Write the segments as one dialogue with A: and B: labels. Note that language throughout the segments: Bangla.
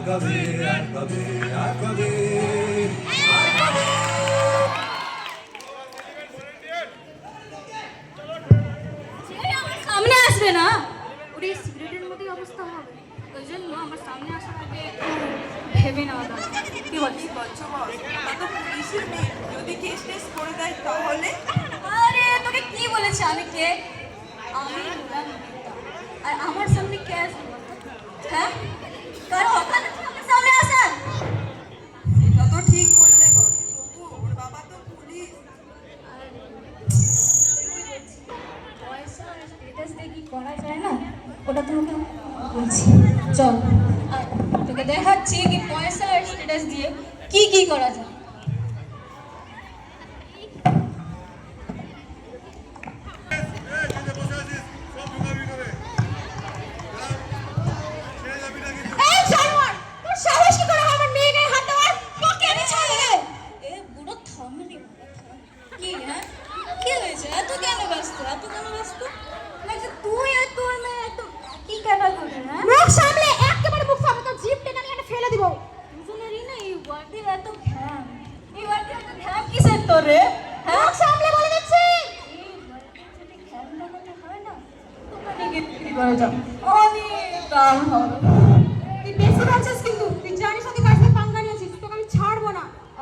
A: কবে আর কবে আর কবে
B: সামনে আসবে না, ওর এই সিগারেটের মধ্যে অবস্থা হবে। ওই জন্য আমার সামনে আসার আগে ভেবে নেওয়া দরকার। কি বলছি?
C: যদি কেস টেস করে দেয় তাহলে?
B: আরে তোকে কি বলেছে? আমি কে? আমি নুরান মেহতা। আর আমার সামনে কে আসবে? হ্যাঁ, তোর ওখানে আমার সামনে আসা।
C: এটা তো ঠিক বললে বস, তবু ওর বাবা তো পুলিশ।
B: পয়সা স্ট্যাটাস দিয়ে কি করা যায় না, ওটা তোমাকে বলছি। চল তোকে দেখাচ্ছি কি পয়সা আর স্ট্যাটাস দিয়ে কি কি করা যায়।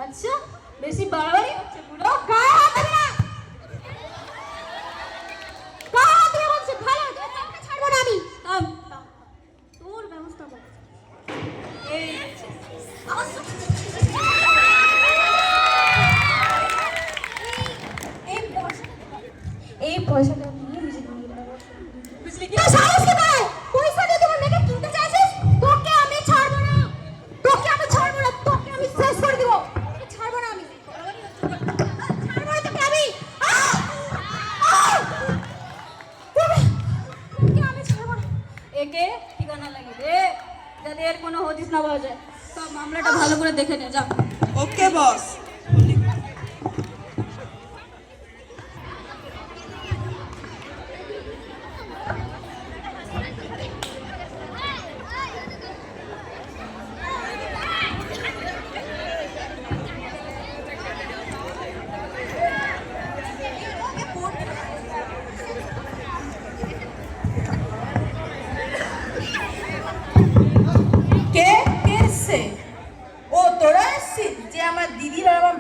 B: আচ্ছা, বেশি বাড়াবাড়ি হচ্ছে পুরো। গায়ে হাত দিবি না, গায়ে হাত দিবি বলছি। ভালো, তোকে ছাড়বো না আমি। তোর ব্যবস্থা কর। এই পয়সাটা নিয়ে নিজে বুঝলি কি? সাহস কি করে পয়সা দিয়ে তোমার মেয়েকে কিনতে চাইছিস? তোকে আমি ছাড়বো না, তোকে আমি ছাড়বো না, তোকে আমি শেষ করে দিব। ছাড়বো না আমি, ছাড়বো না তোকে আমি। তোকে আমি ছাড়বো না। একে ঠিকানা লাগে রে, যাতে এর কোনো হদিস না পাওয়া যায়। সব মামলাটা ভালো করে দেখে নে, যা।
C: ওকে বস।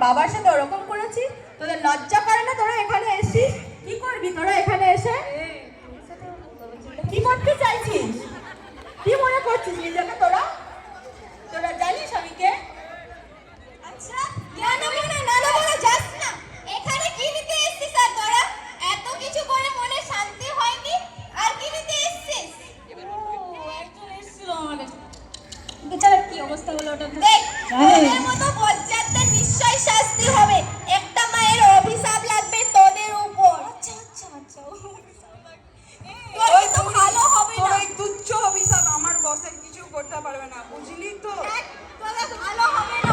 C: বাবার সাথে ওরকম করেছি, তোদের লজ্জা করে না? তোরা এখানে এসেছিস, কি করবি তোরা এখানে এসে? কি করতে চাইছিস? কি মনে করছিস নিজেকে? তোরা তোরা জানিস আমি কে? আচ্ছা, না মনে যাস না। এখানে কি নিতে এসেছিস? আর তোরা এত কিছু করে মনে শান্তি হয়নি, আর কি নিতে এসেছিস?
B: একজন এসেছিল আমার কাছে। বেচারার কি অবস্থা হলো ওটা
C: দেখ, তোদের মতো বজ্জাতদের নিশ্চয়ই শাস্তি হবে। একটা মায়ের অভিশাপ লাগবে তোদের উপর।
B: আচ্ছা আচ্ছা আচ্ছা,
C: ওই তো ভালো হবে না। ওই তুচ্ছ অভিশাপ আমার বসের কিছু করতে পারবে না, বুঝলি তো?
B: তোরা ভালো হবে না।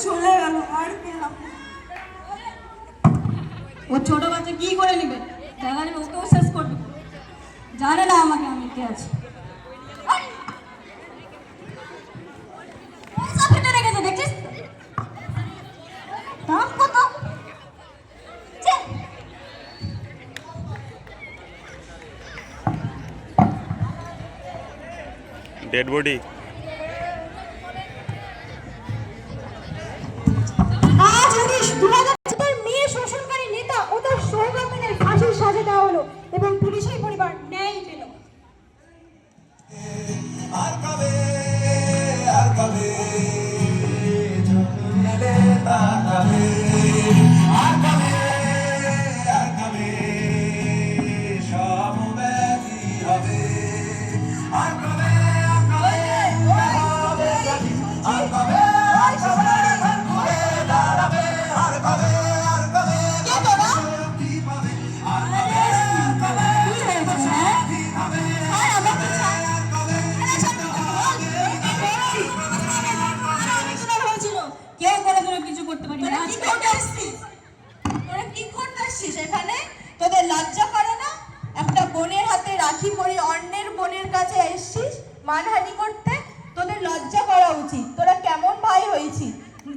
C: চলে গেল, আর পেলাম।
B: ও ছোট বাচ্চা কি করে নিবে? দেখা যাবে ওকেও শেষ করবে। জানে না আমাকে আমি কে আছি। দেখছিস দাম কত?
D: Dead body.
B: আজ 2004 মেয়ে শোষণকারী নেতা ও তার সহকর্মীদের ফাঁসির সাজা দেওয়া হলো এবং পুলিশের পরিবার ন্যায় পেল।
A: আর কবে আর কবে
C: মানহানি করতে? তোদের লজ্জা করা উচিত। তোরা কেমন ভাই হয়েছিস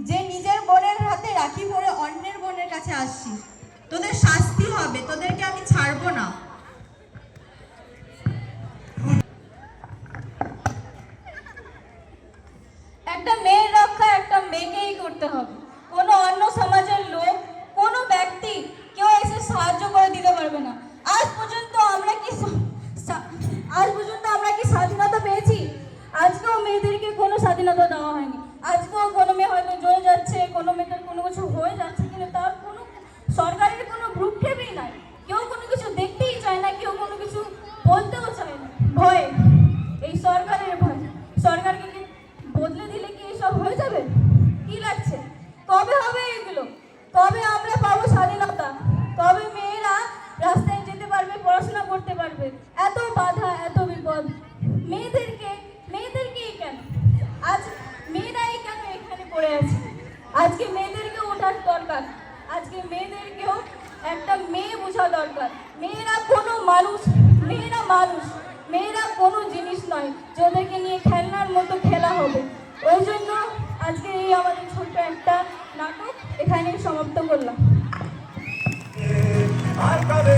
C: যে নিজের বোনের হাতে রাখি পরে অন্যের বোনের কাছে আসছিস? তোদের শাস্তি হবে, তোদেরকে আমি ছাড়বো না।
B: একটা মেয়ের রক্ষা একটা মেয়েকেই করতে হবে। কোনো অন্য সমাজের লোক, কোনো ব্যক্তি কেউ এসে সাহায্য করে দিতে পারবে না। আজ পর্যন্ত আমরা কি স্বাধীনতা পেয়েছি? আজকেও মেয়েদেরকে কোনো স্বাধীনতা দেওয়া হয়নি। আজকেও কোনো মেয়ে হয়তো জ্বলে যাচ্ছে, কোনো মেয়েদের কোনো কিছু হয়ে যাচ্ছে, কিন্তু তার কোনো সরকারের কোনো ভ্রুক্ষেপই নাই। কেউ কোনো কিছু দেখতেই চায় না, কেউ কোনো কিছু বলতেও চায় না, ভয়। এই সরকারের ভয়। সরকারকে কি বদলে দিলে কি এসব হয়ে যাবে? কি লাগছে? কবে হবে এগুলো? কবে আমরা পাবো স্বাধীনতা? কবে মেয়েরা রাস্তায় যেতে পারবে, পড়াশোনা করতে পারবে? এত বাধা, এত বিপদ। মেয়েদেরকেই কেন? আজ মেয়েরাই কেন এখানে পড়ে আছে? আজকে মেয়েদেরকেও ওঠার দরকার। আজকে মেয়েদেরকেও একটা মেয়ে বোঝা দরকার। মেয়েরা কোনো মানুষ, মেয়েরা মানুষ, মেয়েরা কোনো জিনিস নয় যে ওদেরকে নিয়ে খেলনার মতো খেলা হবে। ওই জন্য আজকে এই আমাদের ছোট্ট একটা নাটক এখানেই সমাপ্ত করলাম।
A: আর কবে